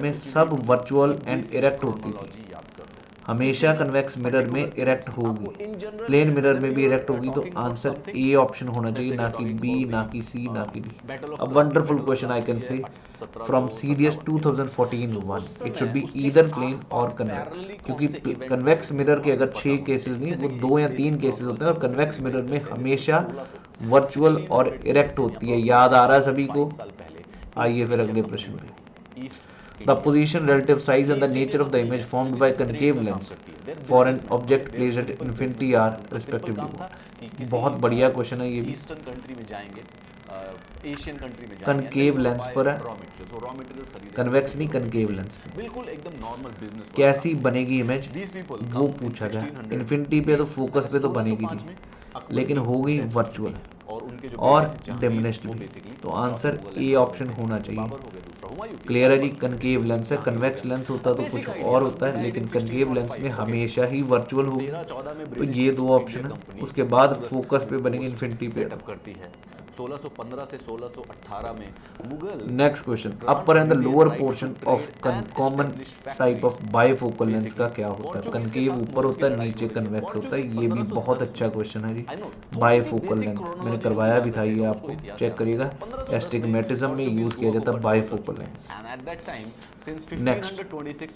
में सब virtual and erect होती थी, हमेशा कन्वेक्स मिरर में इरेक्ट होगी, प्लेन मिरर में भी इरेक्ट होगी, तो आंसर ए ऑप्शन होना चाहिए, ना कि बी, ना कि सी, ना कि D. A wonderful question I can say from CDS 2014-1, it should be either plane और कन्वेक्स, क्योंकि कन्वेक्स मिरर के अगर 6 केसेस नहीं, वो 2 या 3 केसेस होते हैं, और कन्वेक्स मिरर में हमेशा वर्चुअल और इरेक्ट होती है। याद आ रहा है सभी को? आइए फिर अगले प्रश्न पे। The position, relative size and the nature of the image formed by concave lens for an object placed at infinity are respectively। बहुत बढ़िया क्वेश्चन है ये भी। ईस्टर्न कंट्री में जाएंगे, एशियन कंट्री में जाएंगे, कनकेव लेंस पर है, रॉ मटेरियल्स खरीदेंगे, कन्वेक्स नहीं, कनकेव लेंस। बिल्कुल एकदम नॉर्मल बिजनेस। कैसी बनेगी इमेज वो पूछा गया। इन्फिनिटी पे तो फोकस पे तो बनेगी नहीं, लेकिन होगी वर्चुअल और डिमिनिश्ड भी, तो आंसर ए ऑप्शन होना चाहिए। क्लियर है जी? कनकेव लेंस है, कन्वेक्स लेंस होता तो कुछ और होता है, लेकिन कनकेव लेंस में हमेशा ही वर्चुअल होगी, तो ये 2 ऑप्शन है। उसके बाद फोकस पे बनेगी इन्फिनिटी पे। करती है 1615 से 1618 में Mughal next question, upper and the lower portion of common type of bifocal lens का क्या होता है? कनकेव ऊपर होता है, नीचे कन्वेक्स होता है। ये भी बहुत अच्छा क्वेश्चन है जी। बाइफोकल लेंस मैंने करवाया भी था, ये आपको चेक करिएगा। एस्टिग्मेटिज्म में यूज किया जाता है bifocal lens. Next,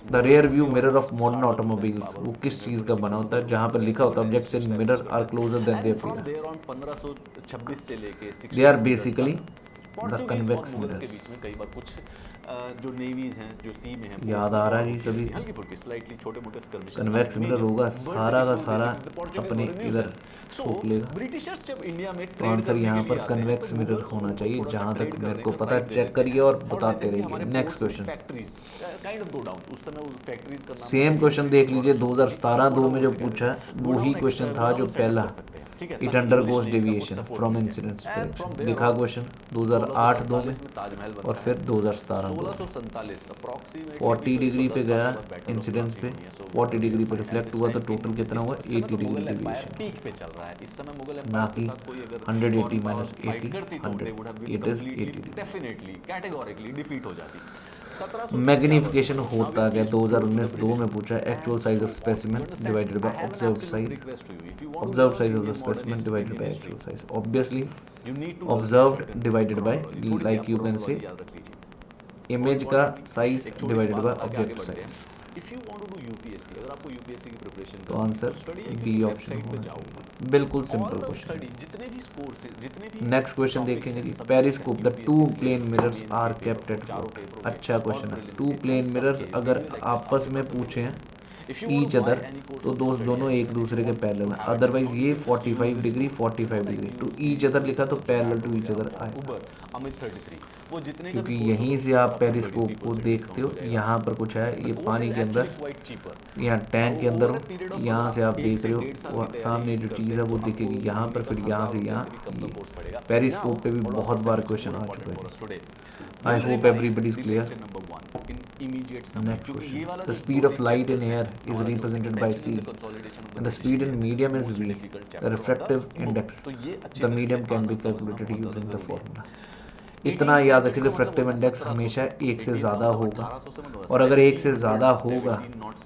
the rear view mirror of modern automobiles, वो किस चीज का बना होता है? जहां पर लिखा होता है objects in mirror are closer than they appear. 1526 से लेके they are basically the convex mirrors. के बीच में कई बार कुछ जो नेवीज हैं, जो सी में हैं, याद आ रहा है जी सभी। हल्की फुल्की स्लाइटली छोटे मोटे स्कर्मिशेस, कन्वेक्स मिरर होगा, सारा का सारा अपने इधर ठोक लेगा। ब्रिटिशर्स जब इंडिया में तो आंसर यहाँ पर कन्वेक्स मिरर होना चाहिए, जहां तक मेरे को पता है। चेक करिए और बताते रहिए। Next question, kind of go down, उस समय उस फैक्ट्रीज का नाम सेम क्वेश्चन देख लीजिए। 2017-2 में जो पूछा है वही क्वेश्चन था जो पहला। It undergoes deviation from incidents direction, लिखा क्वेश्चन 2008-2 में और फिर 2017-2 में 40 डिग्री पे गया इंसिडेंस पे, 40 डिग्री पे रिफ्लेक्ट हुआ, तो टोटल कितना हुआ? 80 डिग्री डेविएशन, पीक पे चल रहा है इस समय। मुगल ना कि 180 minus 80 100, it is 80 degree. Definitely categorically defeat हो जाती। मैग्निफिकेशन होता गया 2019-2 में पूछा है। Actual size of specimen divided by observed size, observed size of the specimen divided by actual size. Obviously observed divided by, like you can say image का size divided by object size. If you want to do UPSC, अगर आपको UPSC की preparation तो answer B option होना चाहिए। बिल्कुल simple question. जितने भी स्कोर्स, जितने भी नेक्स्ट क्वेश्चन देखेंगे जी। Periscope, the two plane mirrors are kept at float. अच्छा क्वेश्चन है। टू प्लेन मिरर्स अगर आपस में पूछे हैं ईच अदर, तो दोनों एक दूसरे के पैरेलल है। अदरवाइज ये 45 degree 45 degree to each other लिखा तो पैरेलल टू ईच अदर आएगा, क्योंकि यहीं से आप पेरिस्कोप को देखते हो। यहाँ पर कुछ है, ये पानी के अंदर, यहाँ टैंक के अंदर हो, यहाँ से आप देख रहे हो और सामने जो चीज़ है वो दिखेगी यहाँ पर, फिर यहाँ से यहाँ। पेरिस्कोप पे भी बहुत बार क्वेश्चन आ चुका है। आई hope everybody is clear. Next question. The speed of light in air is represented by c, and the speed in medium is v. The refractive index, the medium can be calculated using the formula. इतना याद रखिए, refractive index हमेशा एक से ज़्यादा होगा, और अगर एक से ज़्यादा होगा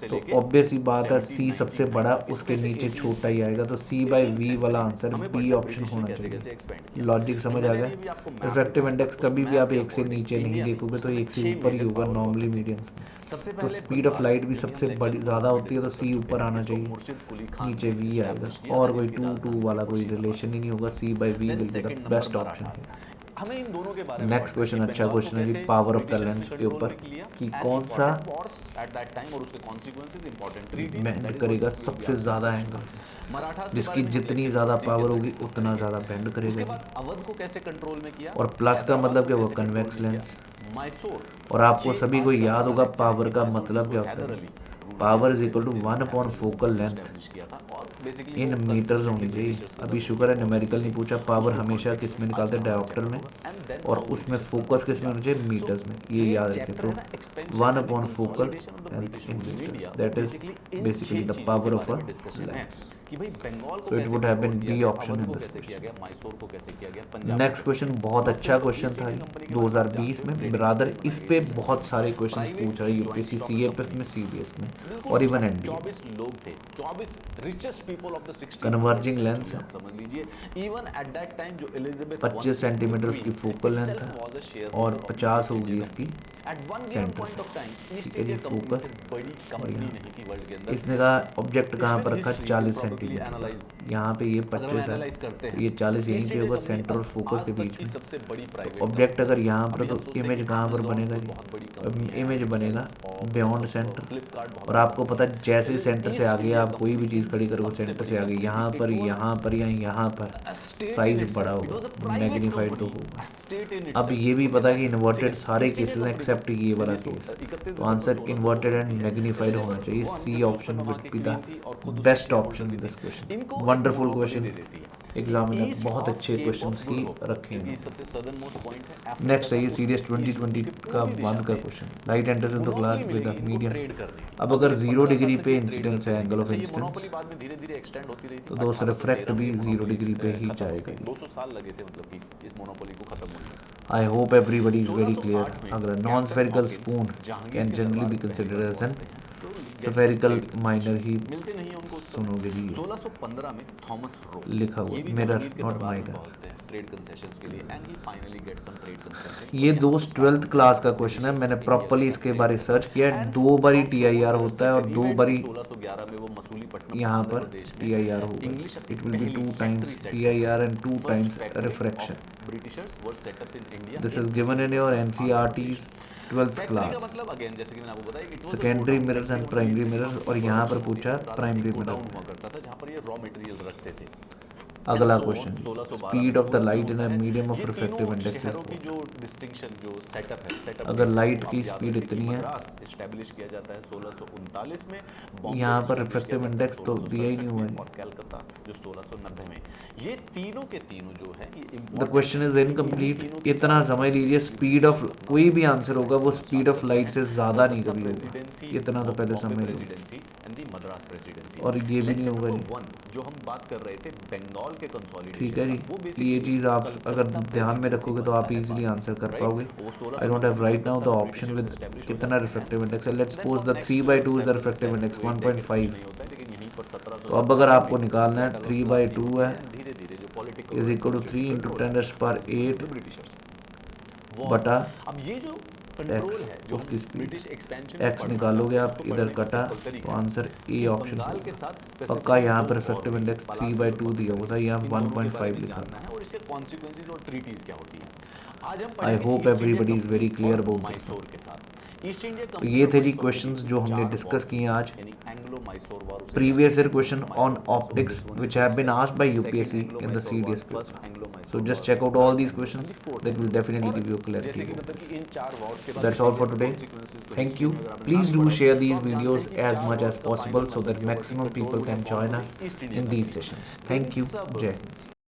तो ऑब्वियस ही बात है सी सबसे बड़ा, उसके नीचे छोटा ही आएगा। तो सी बाई वी वाला आंसर बी ऑप्शन होना चाहिए। लॉजिक समझ आ गया? रिफ्रैक्टिव इंडेक्स कभी भी आप एक से नीचे नहीं देखोगे, तो एक से ऊपर ही होगा नॉर्मली मीडियम्स में। तो स्पीड ऑफ लाइट भी सबसे बड़ी ज़्यादा होती है, तो सी ऊपर आना चाहिए, नीचे वी आएगा, और कोई 2-2 वाला कोई रिलेशन ही नहीं होगा। C by v will be the best option है। हमें इन दोनों के बारे में नेक्स्ट क्वेश्चन अच्छा क्वेश्चन है जी, पावर ऑफ द लेंस के ऊपर कि कौन सा बेंड करेगा सबसे ज्यादा एंगल, जिसकी जितनी ज्यादा पावर होगी उतना ज्यादा बेंड करेगा। अवध को कैसे कंट्रोल में किया, और प्लस का मतलब क्या हुआ? Convex lens. और आपको सभी को याद होगा पावर का मतलब क्या होता है। Power is equal to 1 upon focal length in metres होनी चाहिए। अभी शुक्र है न्यूमेरिकल नहीं पूछा। पावर हमेशा किस में निकालते हैं? डायोप्टर में, और उसमें फोकस किस में होना चाहिए? मीटर्स में। ये याद रखें। तो 1 upon focal length in metres, that is basically the power of a lens. So it would have been B option in this question. Next question बहुत अच्छा क्वेश्चन था 2020 में। ब्रादर इस पे बहुत सारे क्वेश्चंस पूछ रहे यूपीएससी, सीएपीएफ में, सीबीएस में, और इवन एनडीए। 24 लोग थे, 24 richest people of the 16 converging lens है, समझ लीजिए। इवन एट दैट टाइम जो एलिजाबेथ 25 सेंटीमीटर उसकी फोकल लेंथ है, और 50 होगी इसकी सेंटर। ठीक है, फोकस। इसने कहा ऑब्जेक्ट कहाँ पर रखा? 40 सेंटीमीटर। यहाँ पे ये 25 है, ये 40 यहीं पे होगा, सेंटर और फोकस के बीच में। ऑब्जेक्ट अगर यहाँ पर, तो इमेज कहाँ पर बनेगा जी? इमेज बनेगा बियॉन्ड सेंटर। और आपको पता है जैसे सेंटर से आगे आप कोई भी चीज़ खड़ी करोगे, सेंटर से आगे यहाँ पर, यहाँ पर या यहाँ पर साइज बड़ा होगा, मैग्नीफाइड तो होगा। अब ये भी पता है कि इन्वर्टेड सारे केसेस हैं एक्सेप्ट ये वाला केस, तो आंसर इन्वर्टेड एंड मैग्नीफाइड होना चाहिए। C option will be the best option in this question. Wonderful question. Examiner बहुत अच्छे क्वेश्चंस ही रखे हैं। नेक्स्ट है ये सीरीज 2020 का 1 का question. Light enters into cloud with a medium. अब अगर 0 डिग्री पे इंसिडेंस है, एंगल ऑफ इंसिडेंस, तो दोस्त रिफ्रैक्ट भी 0 डिग्री पे ही जाएगा। 200 साल लगे थे मतलब कि इस मोनोपोली को खत्म होने में। I hope everybody is very clear. अगर non spherical spoon can generally be considered as an spherical minor ही मिलते नहीं है उनको। सुनोगे जी 1615 में थॉमस रो लिखा हुआ mirror not minor. Trade concessions के लिए and he finally gets some trade concession. ये दोस्त 12th क्लास का क्वेश्चन है। मैंने प्रॉपर्ली इसके बारे सर्च किया है। 2 बारी TIR होता है और 2 बारी 1611 में वो मसूलीपट्टनम यहाँ पर TIR होगा। It will be 2 times TIR and 2 times refraction. Britishers were set up in India. This is given in your NCERT's 12th class. मतलब अगेन जैसे कि मैंने आपको बताया it was secondary mirrors and primary mirrors, और यहाँ पर पूछा प्राइमरी मिरर। हुआ करता था जहां पर ये रॉ मटेरियल रखते थे। अगला question, speed of the light in a medium of refractive index is की जो डिस्टिंक्शन जो सेटअप है, सेटअप अगर लाइट की स्पीड इतनी है, एस्टैब्लिश किया जाता है 1639 में। यहाँ पर रिफ्रैक्टिव इंडेक्स तो दिया ही नहीं हुआ है। और कलकत्ता जो 1690 में। ये तीनों के तीनों जो है ये द क्वेश्चन इज इनकम्प्लीट। इतना समझ लीजिए, स्पीड ऑफ कोई भी आंसर होगा वो स्पीड ऑफ लाइट से ज्यादा नहीं कभी होगा। इतना तो पहले समझ लो। मद्रास प्रेसिडेंसी और ये भी नहीं होगा जी। जो हम बात कर रहे थे बंगाल के कंसोलिडेशन। ठीक है जी, ये चीज़ आप अगर ध्यान में रखोगे तो आप इजीली आंसर कर पाओगे। I don't have right now the option with कितना रिफ्रैक्टिव इंडेक्स है। Let's suppose the 3/2 is the refractive index 1.5। तो अब अगर आपको निकालना है 3/2 है इज इक्वल टू 3 × 10⁸ बटा अब ये जो एक्स, उसकी स्पीड एक्स निकालोगे आप, इधर कटा तो आंसर ए ऑप्शन पक्का। यहाँ पर इफेक्टिव इंडेक्स 3/2 दिया हुआ था, यहाँ 1.5 लिखा। आई hope everybody is very clear about this. तो ये थे जी क्वेश्चंस जो हमने डिस्कस किए आज। Previous year question on optics which have been asked by UPSC in the CDS paper. So just check out all these questions. That will definitely give you clarity. That's all for today. Thank you. Please do share these videos as much as possible so that maximum people can join us in these sessions. Thank you. Jai.